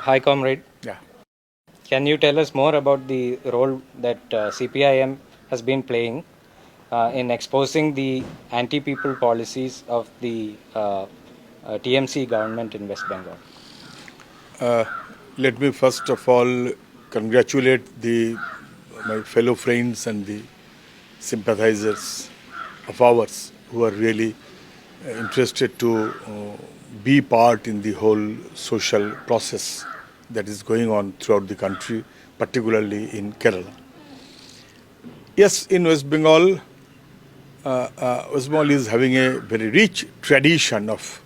Hi, comrade. Yeah. Can you tell us more about the role that CPIM has been playing in exposing the anti-people policies of the TMC government in West Bengal? Let me first of all congratulate my fellow friends and the sympathizers of ours who are really interested to be part in the whole social process that is going on throughout the country, particularly in Kerala. Yes, in West Bengal, West Bengal is having a very rich tradition of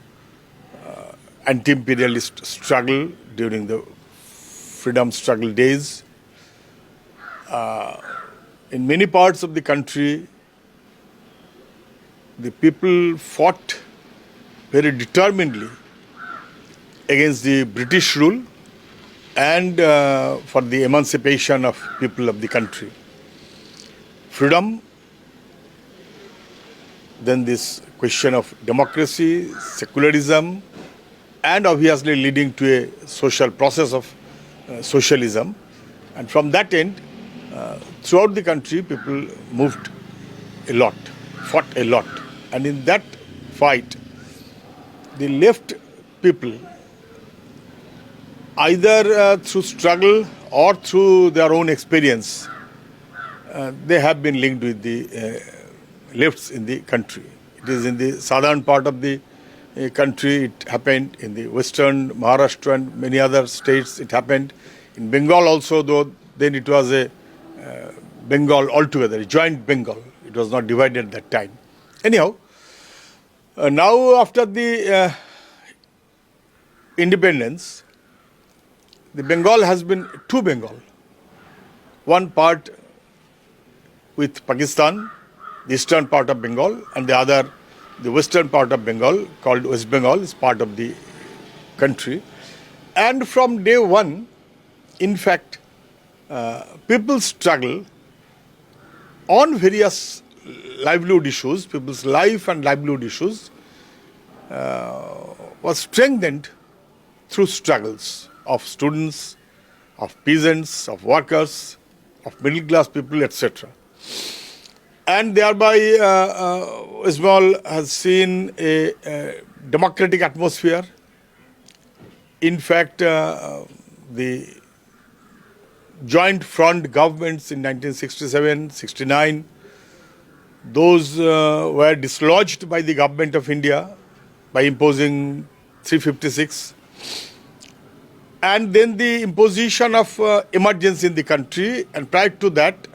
anti-imperialist struggle during the freedom struggle days. In many parts of the country, the people fought very determinedly against the British rule and for the emancipation of people of the country. Freedom, then this question of democracy, secularism, and obviously leading to a social process of socialism. And from that end, throughout the country, people moved a lot, fought a lot. And in that fight, the left people, either through struggle or through their own experience, they have been linked with the lefts in the country. It is in the southern part of the country, it happened in the western Maharashtra and many other states, it happened. In Bengal also, though then it was a Bengal altogether, a joint Bengal. It was not divided at that time. Anyhow, now after the independence, the Bengal has been two Bengal. One part with Pakistan, the eastern part of Bengal, and the other, the western part of Bengal, called West Bengal, is part of the country. And from day one, in fact, people struggle on various livelihood issues, people's life and livelihood issues, was strengthened through struggles of students, of peasants, of workers, of middle class people, etc. And thereby, West Bengal has seen a democratic atmosphere. In fact, the joint front governments in 1967, 69, those were dislodged by the government of India by imposing 356. And then the imposition of emergency in the country, and prior to that,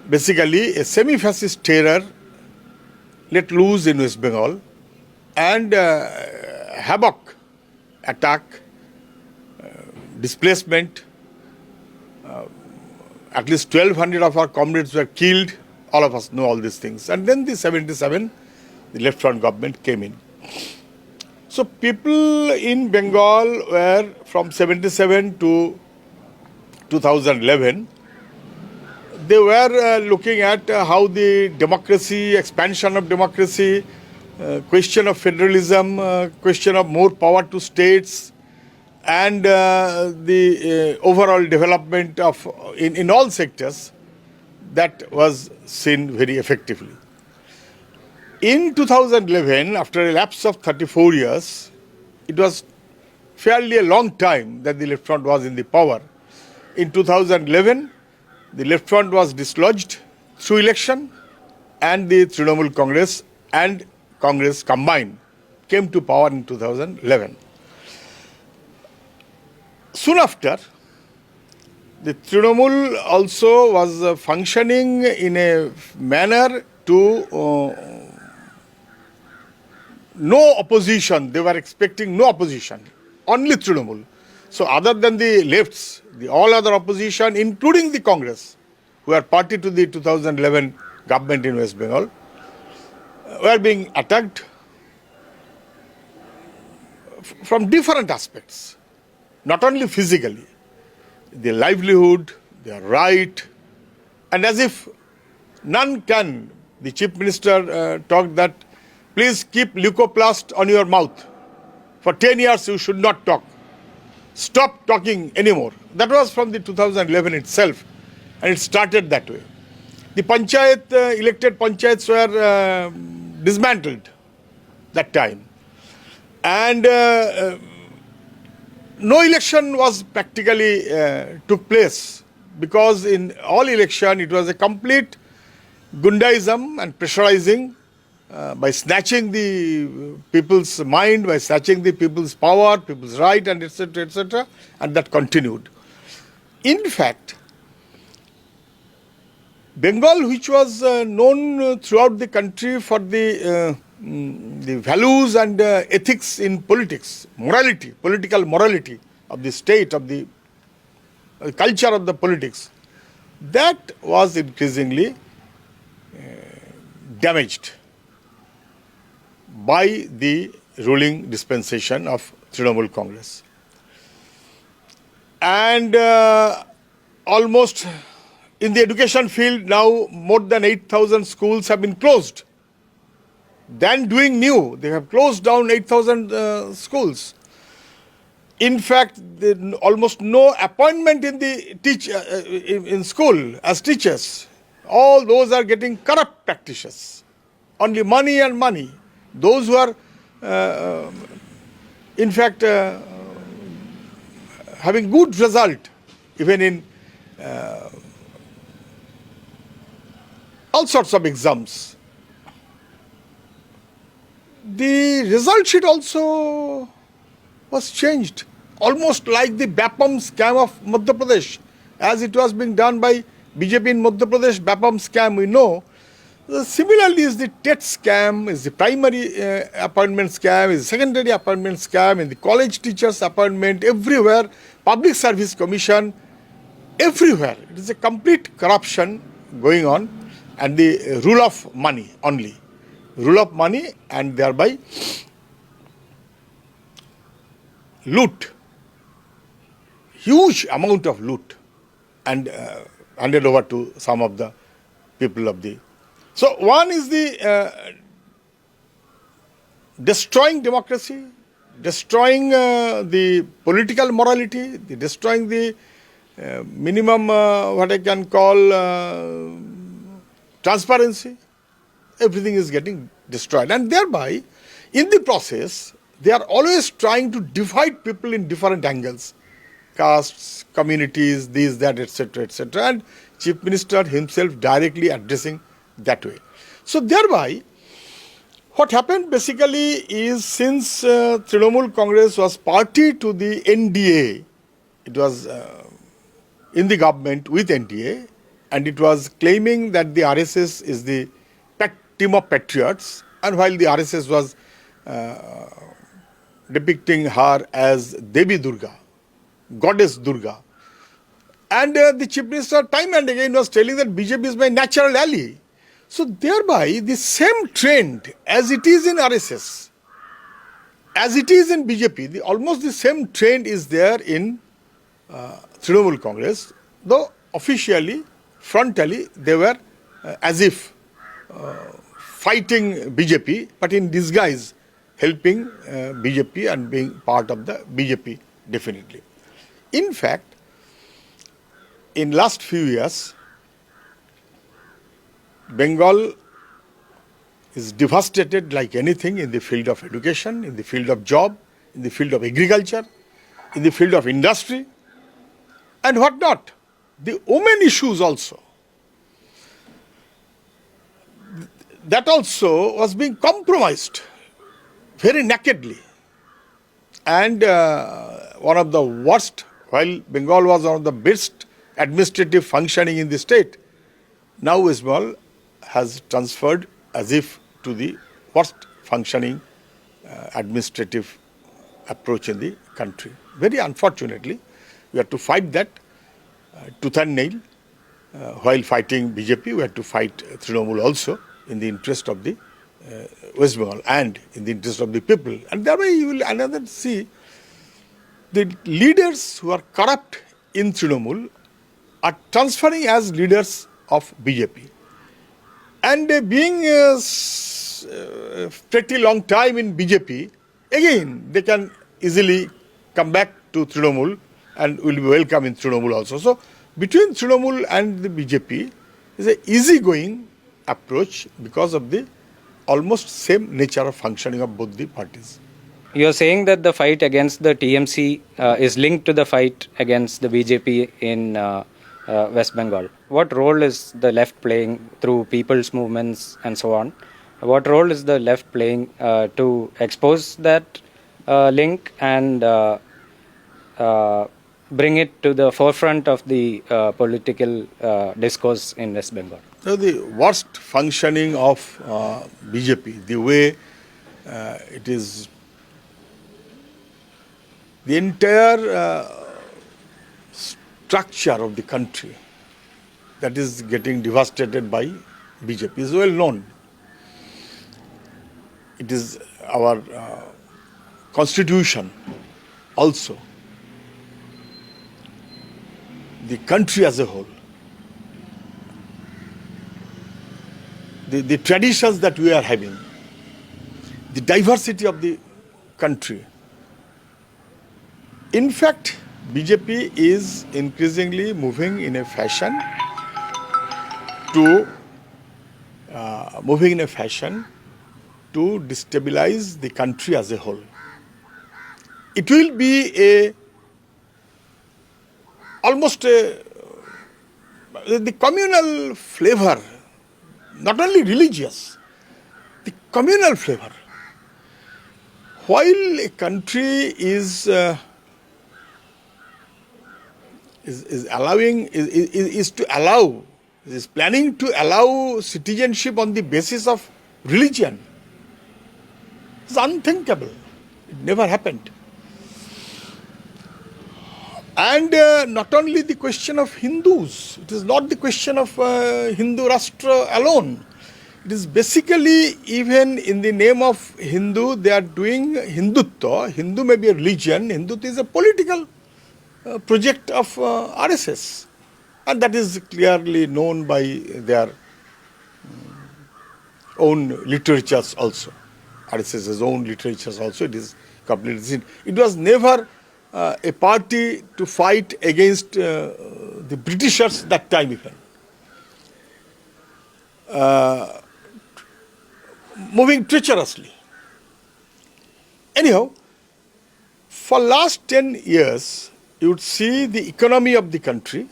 basically a semi-fascist terror let loose in West Bengal, and havoc, attack, displacement. At least 1,200 of our comrades were killed. All of us know all these things. And then the 77, the left front government came in. So people in Bengal were from 77 to 2011, they were looking at how the democracy, expansion of democracy, question of federalism, question of more power to states, and the overall development of in all sectors, that was seen very effectively. In 2011, after a lapse of 34 years, it was fairly a long time that the left front was in the power. In 2011, the left front was dislodged through election, and the Trinamool Congress and Congress combined came to power in 2011. Soon after, the Trinamool also was functioning in a manner to no opposition. They were expecting no opposition, only Trinamool. So other than the lefts, all other opposition, including the Congress, who are party to the 2011 government in West Bengal, were being attacked from different aspects, not only physically, their livelihood, their right, and as if none can. The Chief Minister talked that, please keep leucoplast on your mouth. For 10 years you should not talk. stop talking anymore. That was from the 2011 itself, and it started that way. The panchayat, elected panchayats were dismantled that time. And no election was practically took place, because in all election it was a complete gundaism and pressurizing by snatching the people's mind, by snatching the people's power, people's right, and etc., and that continued. In fact, Bengal, which was known throughout the country for the values and ethics in politics, morality, political morality of the state, of the culture of the politics, that was increasingly damaged by the ruling dispensation of Trinamool Congress. And almost in the education field now, more than 8,000 schools have been closed. Then doing new, they have closed down 8,000 schools. In fact, almost no appointment in the in school as teachers. All those are getting corrupt practices. Only money and money. Those who are, in fact, having good result, even in all sorts of exams. The result sheet also was changed, almost like the BAPAM scam of Madhya Pradesh, as it was being done by BJP in Madhya Pradesh. BAPAM scam, we know. Similarly, is the TET scam, is the primary appointment scam, is the secondary appointment scam, in the college teachers appointment, everywhere, public service commission, everywhere. It is a complete corruption going on, and the rule of money only. Rule of money, and thereby loot, huge amount of loot, and handed over to some of the people of the. So one is the destroying democracy, destroying the political morality, destroying the minimum what I can call transparency. Everything is getting destroyed, and thereby in the process they are always trying to divide people in different angles, castes, communities, this, that, etc., and Chief Minister himself directly addressing that way. So thereby what happened basically is, since Trinamool Congress was party to the NDA, it was in the government with NDA, and it was claiming that the RSS is the team of patriots, and while the RSS was depicting her as Devi Durga, goddess Durga, and the Chief Minister time and again was telling that BJP is my natural ally. So thereby the same trend as it is in RSS, as it is in BJP, almost the same trend is there in Trinamool Congress, though officially, frontally, they were as if fighting BJP, but in disguise helping BJP and being part of the BJP definitely. In fact, in last few years, Bengal is devastated like anything in the field of education, in the field of job, in the field of agriculture, in the field of industry, and what not. The women issues also. That also was being compromised very nakedly. And one of the worst, while Bengal was one of the best administrative functioning in the state, now West Bengal has transferred as if to the worst functioning administrative approach in the country. Very unfortunately, we have to fight that tooth and nail. While fighting BJP, we have to fight Trinamool also, in the interest of the West Bengal and in the interest of the people. And that way you will another see the leaders who are corrupt in Trinamool are transferring as leaders of BJP. And being pretty long time in BJP, again they can easily come back to Trinamool and will be welcome in Trinamool also. So between Trinamool and the BJP is an easygoing approach because of the almost same nature of functioning of both the parties. You are saying that the fight against the TMC is linked to the fight against the BJP in West Bengal. What role is the left playing through people's movements and so on? What role is the left playing to expose that link and bring it to the forefront of the political discourse in West Bengal? So the worst functioning of BJP, the way it is, the entire structure of the country that is getting devastated by BJP is well known. It is our constitution also, the country as a whole, the traditions that we are having, the diversity of the country. In fact, BJP is increasingly moving in a fashion to destabilize the country as a whole. It will be almost the communal flavor, not only religious, the communal flavor. While a country is planning to allow citizenship on the basis of religion, it's unthinkable. It never happened. And not only the question of Hindus, it is not the question of Hindu Rashtra alone. It is basically, even in the name of Hindu, they are doing Hindutva. Hindu may be a religion, Hindutva is a political project of RSS. And that is clearly known by their own literatures also. RSS's own literatures also, it is completely seen. It was never a party to fight against the Britishers that time even. Moving treacherously. Anyhow, for last 10 years, you would see the economy of the country,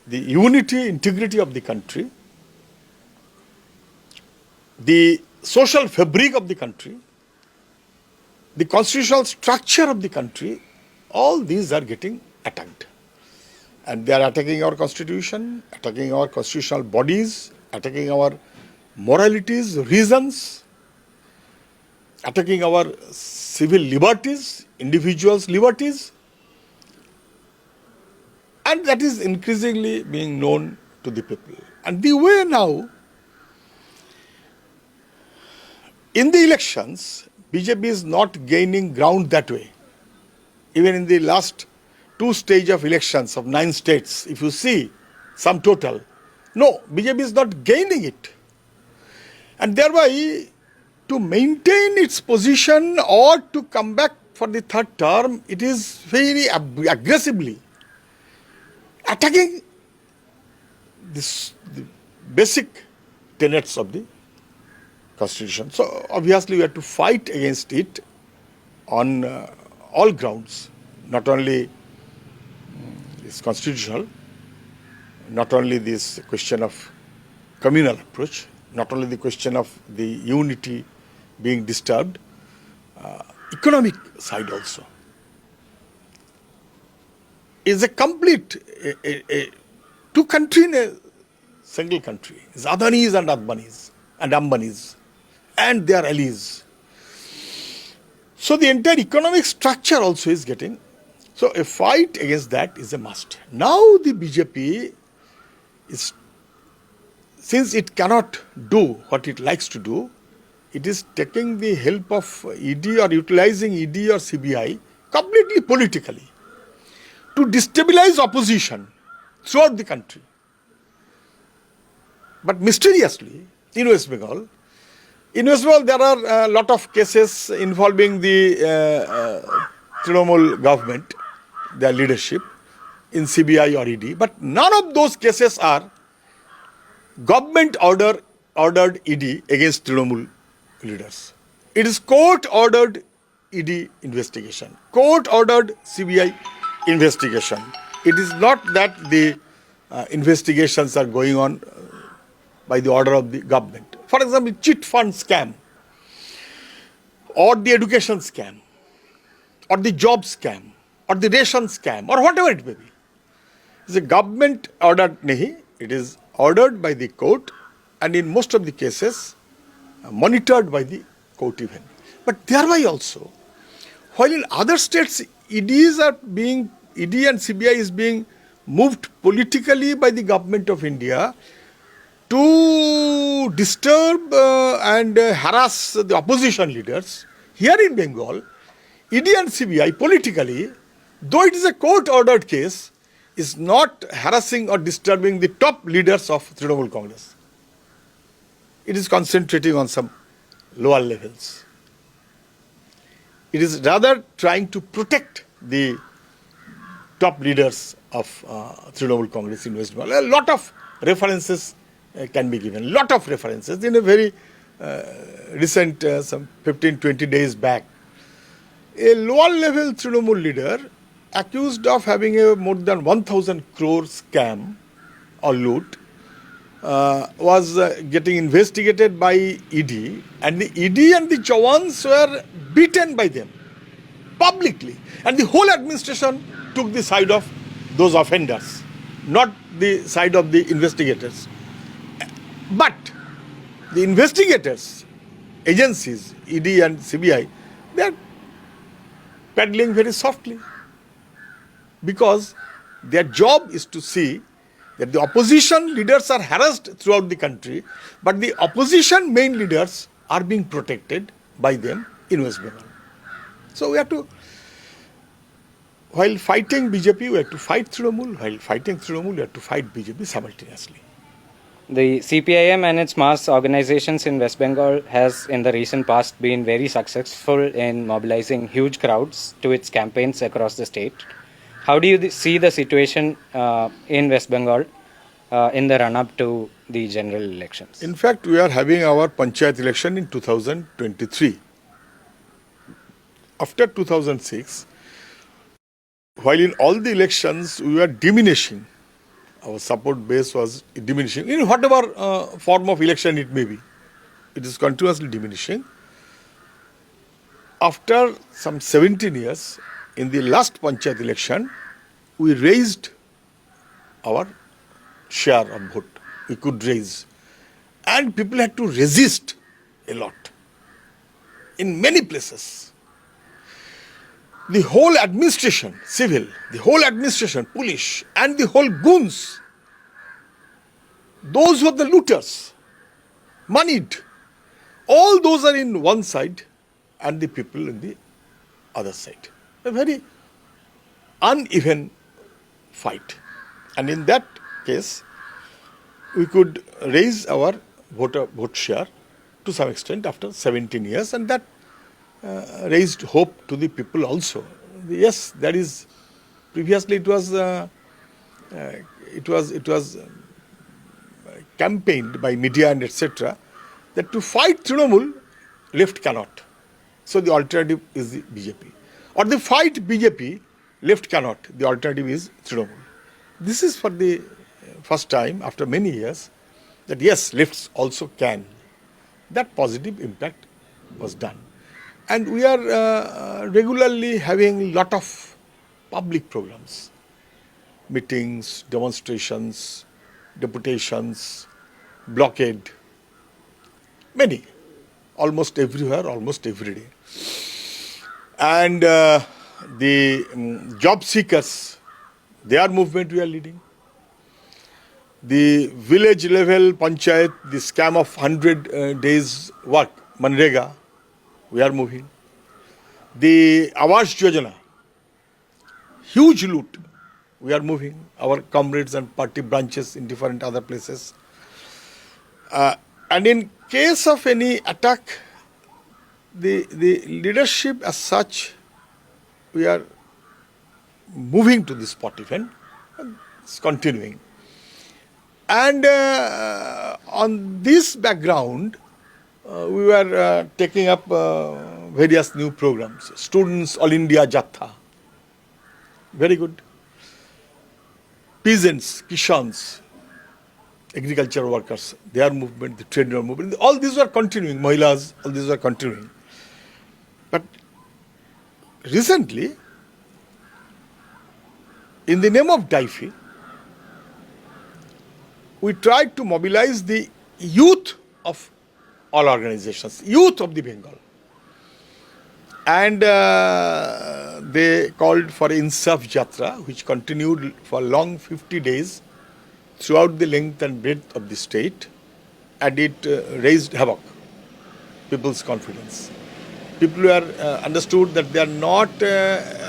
the unity, integrity of the country, the social fabric of the country, the constitutional structure of the country, all these are getting attacked. And they are attacking our constitution, attacking our constitutional bodies, attacking our moralities, reasons, attacking our civil liberties, individuals' liberties. And that is increasingly being known to the people. And the way now, in the elections, BJP is not gaining ground that way. Even in the last 2 stages of elections of 9 states, if you see sum total, no, BJP is not gaining it. And thereby, to maintain its position or to come back for the 3rd term, it is very aggressively attacking the basic tenets of the Constitution. So obviously we have to fight against it on all grounds, not only this constitutional, not only this question of communal approach, not only the question of the unity being disturbed, economic side also. Is a complete two country in a single country. It's Adanis and Adbanis and Ambanis and their allies. So the entire economic structure also is getting. So a fight against that is a must. Now the BJP is, since it cannot do what it likes to do, it is taking the help of ED or utilizing ED or CBI completely politically to destabilize opposition throughout the country. But mysteriously, in West Bengal, there are a lot of cases involving the Trinamool government, their leadership in CBI or ED, but none of those cases are government ordered ED against Trinamool leaders. It is court-ordered ED investigation, court-ordered CBI investigation. It is not that the investigations are going on by the order of the government. For example, chit fund scam, or the education scam, or the job scam, or the ration scam, or whatever it may be. It's a government ordered nahi. It is ordered by the court, and in most of the cases, monitored by the court even. But thereby also, while in other states, ED and CBI is being moved politically by the government of India to disturb and harass the opposition leaders. Here in Bengal, ED and CBI politically, though it is a court-ordered case, is not harassing or disturbing the top leaders of Trinamool Congress. It is concentrating on some lower levels. It is rather trying to protect the top leaders of Trinamool Congress in West Bengal. A lot of references can be given. Lot of references. In a very recent, some 15-20 days back, a lower level Trinamool leader accused of having a more than 1,000 crore scam or loot was getting investigated by ED, and the ED and the Jawans were beaten by them publicly, and the whole administration took the side of those offenders, not the side of the investigators. But the investigators, agencies, ED and CBI, they are paddling very softly, because their job is to see that the opposition leaders are harassed throughout the country, but the opposition main leaders are being protected by them in West Bengal. So we have to, while fighting BJP, we have to fight Trinamool. While fighting Trinamool, we have to fight BJP simultaneously. The CPIM and its mass organizations in West Bengal has in the recent past been very successful in mobilizing huge crowds to its campaigns across the state. How do you see the situation in West Bengal in the run-up to the general elections? In fact, we are having our Panchayat election in 2023. After 2006, while in all the elections we were diminishing, our support base was diminishing, in whatever form of election it may be. It is continuously diminishing. After some 17 years, in the last Panchayat election, we raised our share of vote. We could raise. And people had to resist a lot in many places. The whole administration, civil, the whole administration, police, and the whole goons, those who are the looters, moneyed, all those are in one side and the people in the other side. A very uneven fight. And in that case, we could raise our vote share to some extent after 17 years, and that raised hope to the people also. Yes, that is, previously it was campaigned by media and etc. that to fight Trinamool, left cannot. So the alternative is the BJP. Or the fight BJP, left cannot. The alternative is Trinamool. This is for the first time after many years that yes, lefts also can. That positive impact was done. And we are regularly having lot of public programs, meetings, demonstrations, deputations, blockade, many, almost everywhere, almost every day. And the job seekers, their movement we are leading. The village level panchayat, the scam of 100 days work, Manrega, we are moving. The 𝒉𝒂𝒂𝒏𝒏𝒆𝒍, huge loot, we are moving. Our comrades and party branches in different other places. And in case of any attack, the leadership as such we are moving to this spot event. It's continuing. And on this background, we were taking up various new programs. Students All India Jatha. Very good. Peasants, Kishans, agriculture workers, their movement, the trade union movement, all these were continuing. Mahilas, all these were continuing. But recently, in the name of DIFE, we tried to mobilize the youth of all organizations, youth of the Bengal. And they called for Insaf Jatra, which continued for long 50 days throughout the length and breadth of the state, and it raised havoc, people's confidence. People were understood that they are not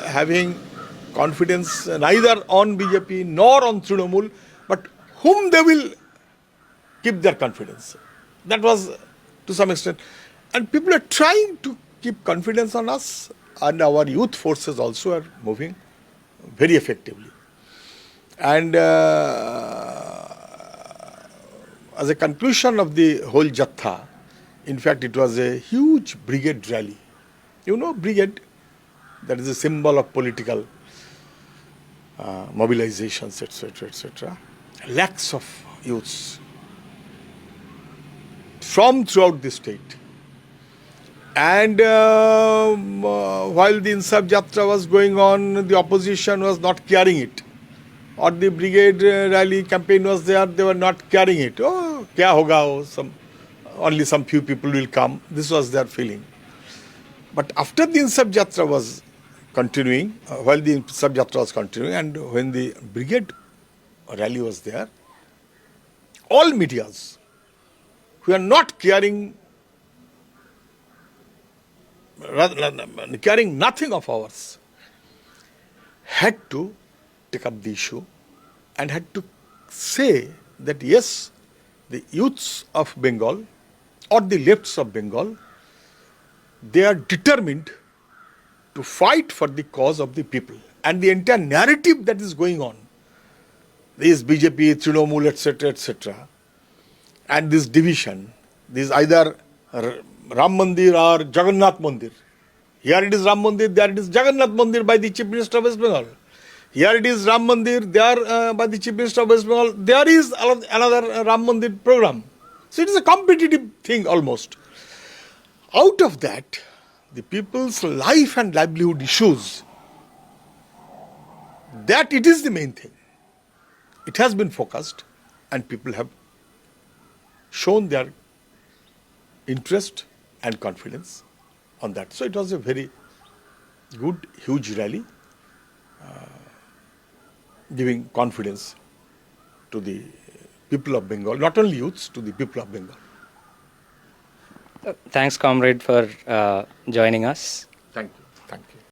having confidence neither on BJP nor on Trinamool, but whom they will keep their confidence. That was to some extent. And people are trying to keep confidence on us, and our youth forces also are moving very effectively. And as a conclusion of the whole Jatha, in fact, it was a huge brigade rally. You know, brigade, that is a symbol of political mobilizations, etc., etc. Lakhs of youths from throughout the state. And while the Insaf Jatra was going on, the opposition was not carrying it. Or the brigade rally campaign was there, they were not carrying it. Oh, kya hoga? Only some few people will come. This was their feeling. But after the Insaf Jatra was continuing, while the Insaf Jatra was continuing, and when the brigade rally was there, all medias who are not carrying nothing of ours had to take up the issue and had to say that yes, the youths of Bengal or the lefts of Bengal, they are determined to fight for the cause of the people. And the entire narrative that is going on, this BJP, Trinamool, etc., etc., and this division, this either Ram Mandir or Jagannath Mandir. Here it is Ram Mandir, there it is Jagannath Mandir by the Chief Minister of West Bengal. Here it is Ram Mandir, there by the Chief Minister of West Bengal. There is another Ram Mandir program. So it is a competitive thing almost. Out of that, the people's life and livelihood issues, that it is the main thing. It has been focused and people have shown their interest and confidence on that. So it was a very good, huge rally, giving confidence to the people of Bengal, not only youths, to the people of Bengal. Thanks, comrade, for joining us.